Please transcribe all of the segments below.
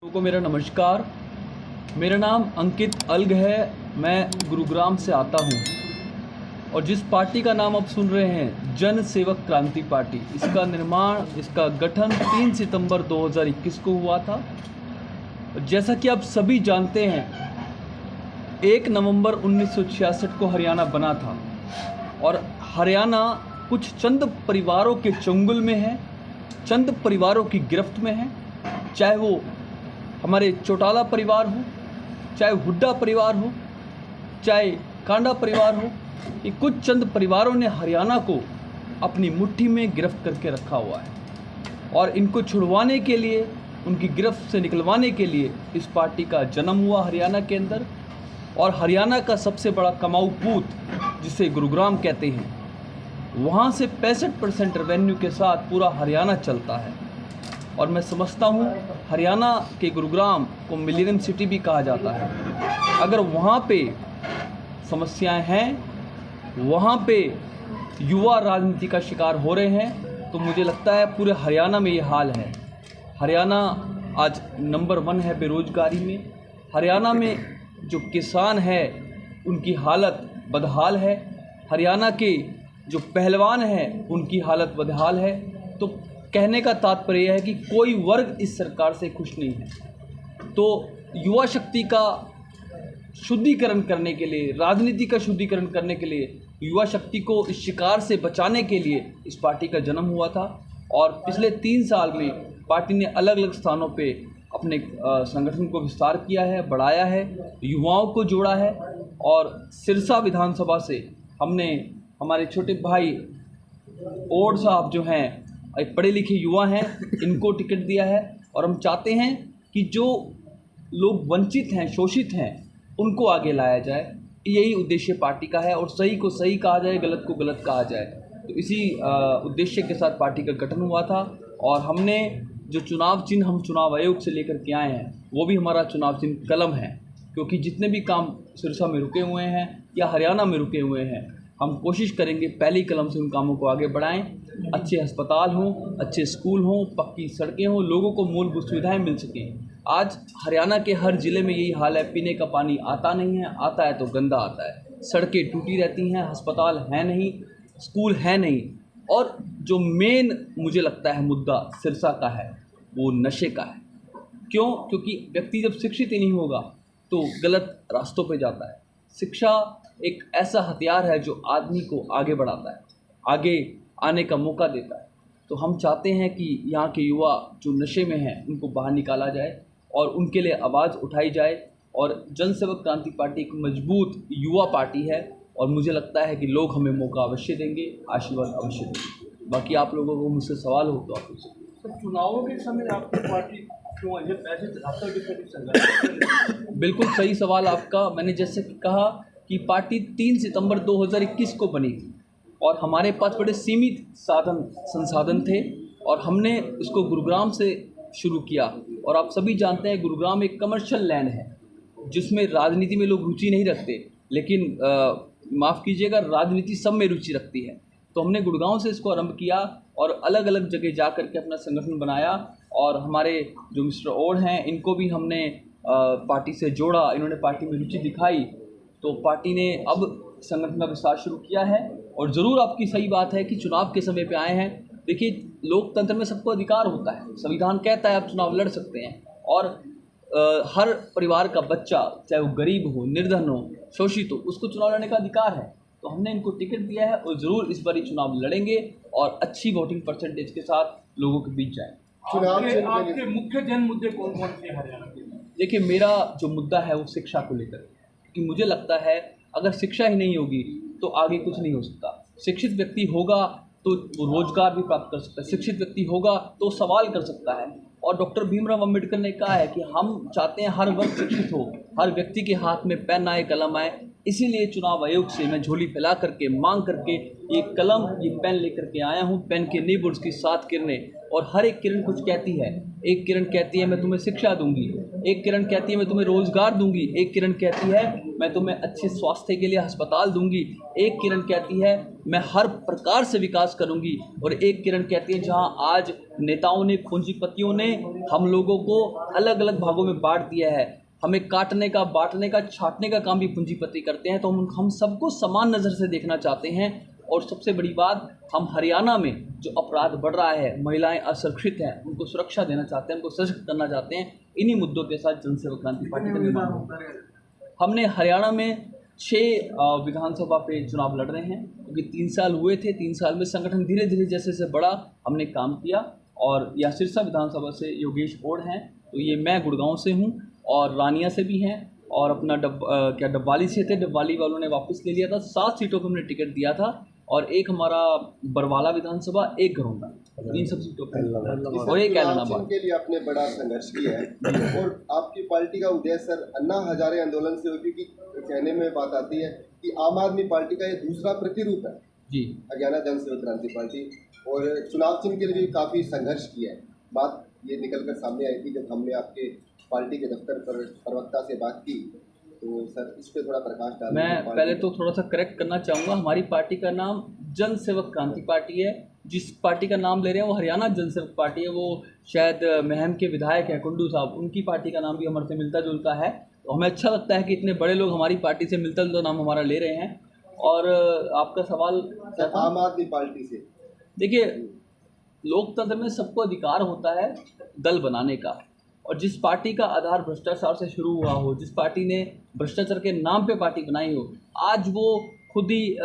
लोगों को मेरा नमस्कार। मेरा नाम अंकित अलग है। मैं गुरुग्राम से आता हूँ और जिस पार्टी का नाम आप सुन रहे हैं जन सेवक क्रांति पार्टी, इसका निर्माण, इसका गठन 3 सितंबर 2021 को हुआ था। जैसा कि आप सभी जानते हैं 1 नवंबर 1966 को हरियाणा बना था और हरियाणा कुछ चंद परिवारों के चंगुल में है, चंद परिवारों की गिरफ्त में है। चाहे वो हमारे चौटाला परिवार हो, चाहे हुड्डा परिवार हो, चाहे कांडा परिवार हो, ये कुछ चंद परिवारों ने हरियाणा को अपनी मुट्ठी में गिरफ्त करके रखा हुआ है और इनको छुड़वाने के लिए, उनकी गिरफ्त से निकलवाने के लिए इस पार्टी का जन्म हुआ हरियाणा के अंदर। और हरियाणा का सबसे बड़ा कमाऊ पूत जिसे गुरुग्राम कहते हैं, वहाँ से 65% रेवेन्यू के साथ पूरा हरियाणा चलता है। और मैं समझता हूँ हरियाणा के गुरुग्राम को मिलेनियम सिटी भी कहा जाता है। अगर वहाँ पे समस्याएं हैं, वहाँ पे युवा राजनीति का शिकार हो रहे हैं, तो मुझे लगता है पूरे हरियाणा में ये हाल है। हरियाणा आज नंबर 1 है बेरोजगारी में। हरियाणा में जो किसान है उनकी हालत बदहाल है। हरियाणा के जो पहलवान हैं उनकी हालत बदहाल है। तो कहने का तात्पर्य यह है कि कोई वर्ग इस सरकार से खुश नहीं है। तो युवा शक्ति का शुद्धिकरण करने के लिए, राजनीति का शुद्धिकरण करने के लिए, युवा शक्ति को इस शिकार से बचाने के लिए इस पार्टी का जन्म हुआ था। और पिछले 3 साल में पार्टी ने अलग अलग स्थानों पे अपने संगठन को विस्तार किया है, बढ़ाया है, युवाओं को जोड़ा है। और सिरसा विधानसभा से हमने हमारे छोटे भाई और साहब जो हैं, एक पढ़े लिखे युवा हैं, इनको टिकट दिया है। और हम चाहते हैं कि जो लोग वंचित हैं, शोषित हैं, उनको आगे लाया जाए। यही उद्देश्य पार्टी का है और सही को सही कहा जाए, गलत को गलत कहा जाए। तो इसी उद्देश्य के साथ पार्टी का गठन हुआ था। और हमने जो चुनाव चिन्ह हम चुनाव आयोग से लेकर के आए हैं, वो भी हमारा चुनाव चिन्ह कलम है। क्योंकि जितने भी काम सिरसा में रुके हुए हैं या हरियाणा में रुके हुए हैं, हम कोशिश करेंगे पहली कलम से उन कामों को आगे बढ़ाएं। अच्छे अस्पताल हों, अच्छे स्कूल हों, पक्की सड़कें हों, लोगों को मूलभूत सुविधाएं मिल सकें। आज हरियाणा के हर ज़िले में यही हाल है। पीने का पानी आता नहीं है, आता है तो गंदा आता है, सड़कें टूटी रहती हैं, अस्पताल हैं नहीं, स्कूल है नहीं। और जो मेन मुझे लगता है मुद्दा सिरसा का है वो नशे का है। क्यों? क्योंकि व्यक्ति जब शिक्षित ही नहीं होगा तो गलत रास्तों पे जाता है। शिक्षा एक ऐसा हथियार है जो आदमी को आगे बढ़ाता है, आगे आने का मौका देता है। तो हम चाहते हैं कि यहाँ के युवा जो नशे में हैं उनको बाहर निकाला जाए और उनके लिए आवाज़ उठाई जाए। और जनसेवक क्रांति पार्टी एक मजबूत युवा पार्टी है और मुझे लगता है कि लोग हमें मौका अवश्य देंगे, आशीर्वाद अवश्य देंगे। बाकी आप लोगों को मुझसे सवाल हो तो आप पूछें। तो चुनावों के समय आपकी पार्टी क्यों है पैसे? बिल्कुल सही सवाल आपका। मैंने जैसे कहा कि पार्टी 3 सितंबर 2021 को बनी थी और हमारे पास बड़े सीमित संसाधन थे और हमने उसको गुरुग्राम से शुरू किया। और आप सभी जानते हैं गुरुग्राम एक कमर्शियल लैंड है जिसमें राजनीति में लोग रुचि नहीं रखते, लेकिन माफ़ कीजिएगा, राजनीति सब में रुचि रखती है। तो हमने गुड़गांव से इसको आरंभ किया और अलग अलग जगह जा कर के अपना संगठन बनाया। और हमारे जो मिस्टर ओड हैं, इनको भी हमने पार्टी से जोड़ा, इन्होंने पार्टी में रुचि दिखाई। तो पार्टी ने अब संगठन का विस्तार शुरू किया है। और ज़रूर आपकी सही बात है कि चुनाव के समय पे आए हैं। देखिए, लोकतंत्र में सबको अधिकार होता है, संविधान कहता है आप चुनाव लड़ सकते हैं। और हर परिवार का बच्चा, चाहे वो गरीब हो, निर्धन हो, शोषित हो, उसको चुनाव लड़ने का अधिकार है। तो हमने इनको टिकट दिया है और ज़रूर इस बारी चुनाव लड़ेंगे और अच्छी वोटिंग परसेंटेज के साथ लोगों के बीच जाएँ। आपके मुख्य जन मुद्दे कौन कौन से हरियाणा के? देखिए, मेरा जो मुद्दा है वो शिक्षा को लेकर, कि मुझे लगता है अगर शिक्षा ही नहीं होगी तो आगे कुछ नहीं हो सकता। शिक्षित व्यक्ति होगा तो वो रोजगार भी प्राप्त कर सकता है, शिक्षित व्यक्ति होगा तो सवाल कर सकता है। और डॉक्टर भीमराव अंबेडकर ने कहा है कि हम चाहते हैं हर वर्ग शिक्षित हो, हर व्यक्ति के हाथ में पेन आए, कलम आए, इसीलिए चुनाव आयोग से मैं झोली फैला करके मांग करके ये कलम ये पेन लेकर के आया हूँ। पेन के नींब और उसकी 7 किरणें, और हर एक किरण कुछ कहती है। एक किरण कहती है मैं तुम्हें शिक्षा दूंगी, एक किरण कहती है मैं तुम्हें रोजगार दूंगी, एक किरण कहती है मैं तुम्हें अच्छे स्वास्थ्य के लिए अस्पताल दूंगी, एक किरण कहती है मैं हर प्रकार से विकास करूंगी, और एक किरण कहती है जहां आज नेताओं ने पूंजीपतियों ने हम लोगों को अलग अलग भागों में बांट दिया है, हमें काटने का, बांटने का, छांटने का काम भी पूंजीपति करते हैं, तो हम सबको समान नज़र से देखना चाहते हैं। और सबसे बड़ी बात, हम हरियाणा में जो अपराध बढ़ रहा है, महिलाएं असुरक्षित हैं, उनको सुरक्षा देना चाहते हैं, उनको सशक्त करना चाहते हैं। इन्हीं मुद्दों के साथ जनसेवक क्रांति पार्टी का निर्माण। हमने हरियाणा में 6 विधानसभा पे चुनाव लड़ रहे हैं, क्योंकि 3 साल हुए थे। 3 साल में संगठन धीरे धीरे जैसे जैसे बढ़ा, हमने काम किया। और यह सिरसा विधानसभा से योगेश ओढ़ हैं, तो ये मैं गुड़गांव से हूँ, और रानिया से भी हैं, और अपना डब्बाली से थे, डब्बाली वालों ने वापस ले लिया था। 7 सीटों पर हमने टिकट दिया था, और एक हमारा बरवाला विधानसभा, एक घरौंदा, इन सब सीटों पर, और एक ऐलनाबाद के लिए आपने बड़ा संघर्ष किया है। और आपकी पार्टी का उदय सर अन्ना हजारे आंदोलन से हुई, क्योंकि कहने में बात आती है कि आम आदमी पार्टी का ये दूसरा प्रतिरूप है जी, हरियाणा जनसेवक क्रांति पार्टी। और चुनाव चिन्ह के लिए भी काफ़ी संघर्ष किया है। बात ये निकल कर सामने आई थी जब हमने आपके पार्टी के दफ्तर पर प्रवक्ता से बात की, तो सर इस पे थोड़ा प्रकाश डालें। मैं पहले तो थोड़ा सा करेक्ट करना चाहूँगा। हमारी पार्टी का नाम जनसेवक क्रांति पार्टी है। जिस पार्टी का नाम ले रहे हैं वो हरियाणा जनसेवक पार्टी है। वो शायद महम के विधायक हैं कुंडू साहब, उनकी पार्टी का नाम भी हमारे से मिलता जुलता है। तो हमें अच्छा लगता है कि इतने बड़े लोग हमारी पार्टी से मिलता जुलता नाम हमारा ले रहे हैं। और आपका सवाल आम आदमी पार्टी से, देखिए, लोकतंत्र में सबको अधिकार होता है दल बनाने का, और जिस पार्टी का आधार भ्रष्टाचार से शुरू हुआ हो, जिस पार्टी ने भ्रष्टाचार के नाम पे पार्टी बनाई हो, आज वो खुद ही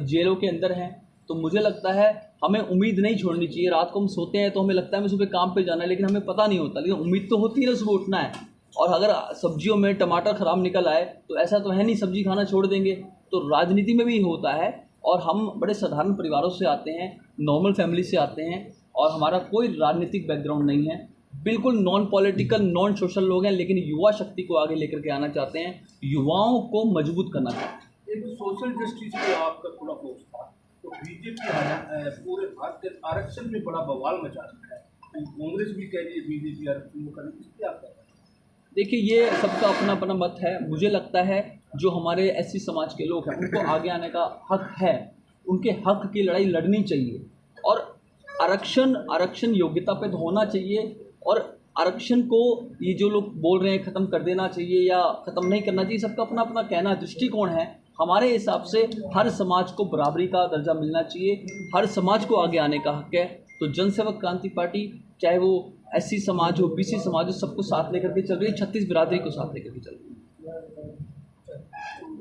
जेलों के अंदर हैं। तो मुझे लगता है हमें उम्मीद नहीं छोड़नी चाहिए। रात को हम सोते हैं तो हमें लगता है हमें सुबह काम पे जाना है, लेकिन हमें पता नहीं होता, लेकिन उम्मीद तो होती है ना सुबह उठना है। और अगर सब्जियों में टमाटर ख़राब निकल आए तो ऐसा तो है नहीं सब्जी खाना छोड़ देंगे। तो राजनीति में भी होता है, और हम बड़े साधारण परिवारों से आते हैं, नॉर्मल फैमिली से आते हैं, और हमारा कोई राजनीतिक बैकग्राउंड नहीं है, बिल्कुल नॉन पॉलिटिकल, नॉन सोशल लोग हैं, लेकिन युवा शक्ति को आगे लेकर के आना चाहते हैं, युवाओं को मजबूत करना चाहते हैं। एक सोशल जस्टिस पे आपका थोड़ा फोकस था, तो बीजेपी पूरे भारत के आरक्षण में बड़ा बवाल मचा रखा है। कांग्रेस भी कह रही है बीजेपी आरक्षण को करने, इस पर आप क्या कहें? देखिए, ये सबका अपना अपना मत है। मुझे लगता है जो हमारे एससी समाज के लोग हैं उनको आगे आने का हक है, उनके हक की लड़ाई लड़नी चाहिए। और आरक्षण योग्यता पे तो होना चाहिए, और आरक्षण को ये जो लोग बोल रहे हैं ख़त्म कर देना चाहिए या ख़त्म नहीं करना चाहिए, सबका अपना अपना कहना, दृष्टिकोण है। हमारे हिसाब से हर समाज को बराबरी का दर्जा मिलना चाहिए, हर समाज को आगे आने का हक है। तो जनसेवक क्रांति पार्टी, चाहे वो एससी समाज हो, बीसी समाज हो, सबको साथ लेकर के चल रही है, 36 बिरादरी को साथ लेकर के चल रही है।